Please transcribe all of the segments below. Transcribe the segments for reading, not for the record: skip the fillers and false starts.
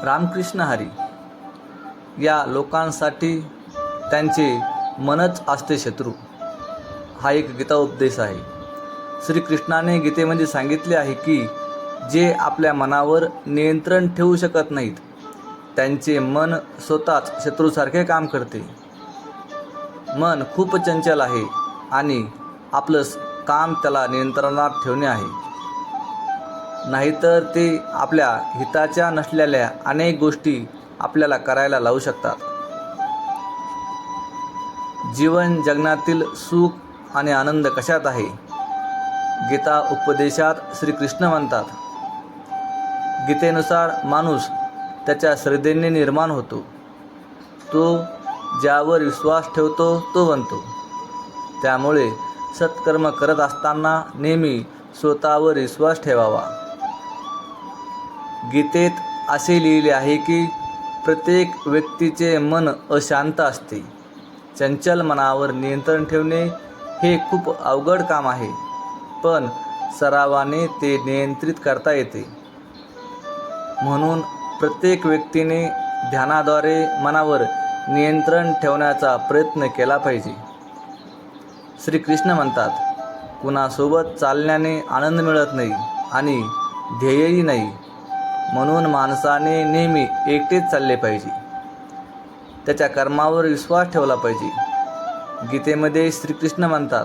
रामकृष्ण हरी या लोकांसाठी त्यांचे मनच असते शत्रू, हा एक गीता उपदेश आहे. श्रीकृष्णाने गीतेमध्ये सांगितले आहे की जे आपल्या मनावर नियंत्रण ठेवू शकत नाहीत त्यांचे मन स्वतःच शत्रूसारखे काम करते. मन खूप चंचल आहे आणि आपलं काम त्याला नियंत्रणात ठेवणे आहे. नाहीतर ते आपल्या हिताच्या नसलेल्या अनेक गोष्टी आपल्याला करायला लावू शकतात. जीवन जगण्यातील सुख आणि आनंद कशात आहे? गीता उपदेशात श्रीकृष्ण म्हणतात, गीतेनुसार माणूस त्याच्या श्रद्धेने निर्माण होतो. तो ज्यावर विश्वास ठेवतो तो बनतो. त्यामुळे सत्कर्म करत असताना नेहमी स्वतःवर विश्वास ठेवावा. गीतेत असे लिहिले आहे की प्रत्येक व्यक्तीचे मन अशांत असते. चंचल मनावर नियंत्रण ठेवणे हे खूप अवघड काम आहे, पण सरावाने ते नियंत्रित करता येते. म्हणून प्रत्येक व्यक्तीने ध्यानाद्वारे मनावर नियंत्रण ठेवण्याचा प्रयत्न केला पाहिजे. श्रीकृष्ण म्हणतात, कुणासोबत चालण्याने आनंद मिळत नाही आणि ध्येयही नाही. म्हणून माणसाने नेहमी एकटेच चालले पाहिजे. त्याच्या कर्मावर विश्वास ठेवला पाहिजे. गीतेमध्ये श्रीकृष्ण म्हणतात,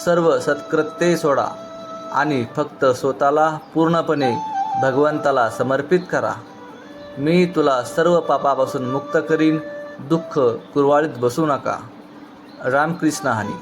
सर्व सत्कृत्ये सोडा आणि फक्त स्वतःला पूर्णपणे भगवंताला समर्पित करा. मी तुला सर्व पापापासून मुक्त करीन. दुःख कुरवाळीत बसू नका. रामकृष्ण हरी.